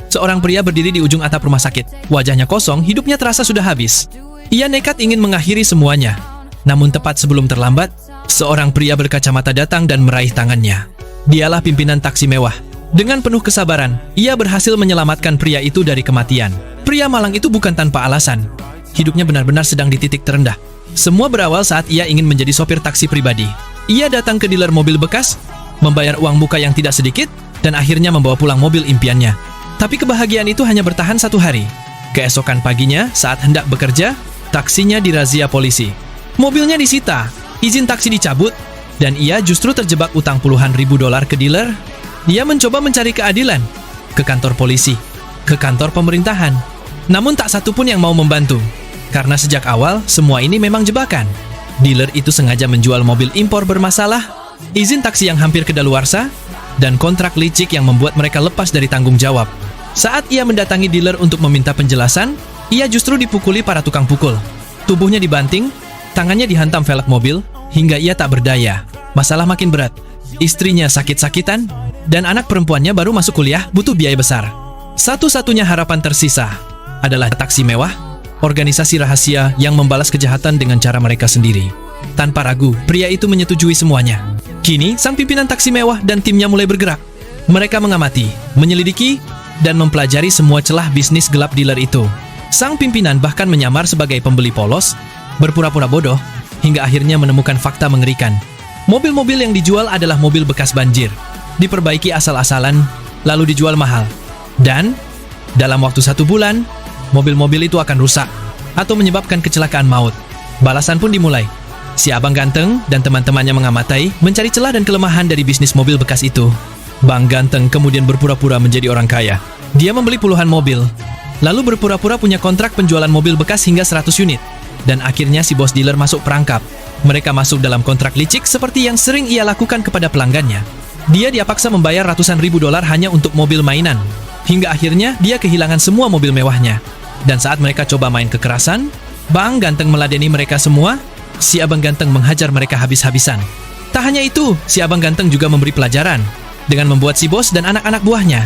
Seorang pria berdiri di ujung atap rumah sakit. Wajahnya kosong, hidupnya terasa sudah habis. Ia nekat ingin mengakhiri semuanya. Namun tepat sebelum terlambat, seorang pria berkacamata datang dan meraih tangannya. Dialah pimpinan taksi mewah. Dengan penuh kesabaran, ia berhasil menyelamatkan pria itu dari kematian. Pria malang itu bukan tanpa alasan. Hidupnya benar-benar sedang di titik terendah. Semua berawal saat ia ingin menjadi sopir taksi pribadi. Ia datang ke dealer mobil bekas, membayar uang muka yang tidak sedikit, dan akhirnya membawa pulang mobil impiannya. Tapi kebahagiaan itu hanya bertahan 1 hari. Keesokan paginya, saat hendak bekerja, taksinya dirazia polisi. Mobilnya disita, izin taksi dicabut, dan ia justru terjebak utang puluhan ribu dolar ke dealer. Dia mencoba mencari keadilan, ke kantor polisi, ke kantor pemerintahan. Namun tak satu pun yang mau membantu. Karena sejak awal, semua ini memang jebakan. Dealer itu sengaja menjual mobil impor bermasalah, izin taksi yang hampir kedaluarsa, dan kontrak licik yang membuat mereka lepas dari tanggung jawab. Saat ia mendatangi dealer untuk meminta penjelasan, ia justru dipukuli para tukang pukul. Tubuhnya dibanting, tangannya dihantam velg mobil, hingga ia tak berdaya. Masalah makin berat. Istrinya sakit-sakitan, dan anak perempuannya baru masuk kuliah butuh biaya besar. Satu-satunya harapan tersisa adalah taksi mewah, organisasi rahasia yang membalas kejahatan dengan cara mereka sendiri. Tanpa ragu, pria itu menyetujui semuanya. Kini, sang pimpinan taksi mewah dan timnya mulai bergerak. Mereka mengamati, menyelidiki, dan mempelajari semua celah bisnis gelap dealer itu. Sang pimpinan bahkan menyamar sebagai pembeli polos, berpura-pura bodoh, hingga akhirnya menemukan fakta mengerikan. Mobil-mobil yang dijual adalah mobil bekas banjir, diperbaiki asal-asalan, lalu dijual mahal. Dan, dalam waktu 1 bulan, mobil-mobil itu akan rusak, atau menyebabkan kecelakaan maut. Balasan pun dimulai. Si abang ganteng dan teman-temannya mengamati, mencari celah dan kelemahan dari bisnis mobil bekas itu. Bang Ganteng kemudian berpura-pura menjadi orang kaya. Dia membeli puluhan mobil, lalu berpura-pura punya kontrak penjualan mobil bekas hingga 100 unit. Dan akhirnya si bos dealer masuk perangkap. Mereka masuk dalam kontrak licik seperti yang sering ia lakukan kepada pelanggannya. Dia dipaksa membayar ratusan ribu dolar hanya untuk mobil mainan. Hingga akhirnya dia kehilangan semua mobil mewahnya. Dan saat mereka coba main kekerasan, Bang Ganteng meladeni mereka semua. Si abang ganteng menghajar mereka habis-habisan. Tak hanya itu, si abang ganteng juga memberi pelajaran dengan membuat si bos dan anak-anak buahnya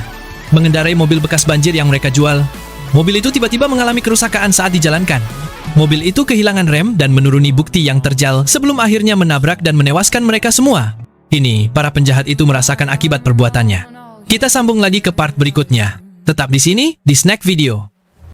mengendarai mobil bekas banjir yang mereka jual. Mobil itu tiba-tiba mengalami kerusakan saat dijalankan. Mobil itu kehilangan rem dan menuruni bukti yang terjal sebelum akhirnya menabrak dan menewaskan mereka semua. Ini, para penjahat itu merasakan akibat perbuatannya. Kita sambung lagi ke part berikutnya. Tetap di sini, di Snack Video.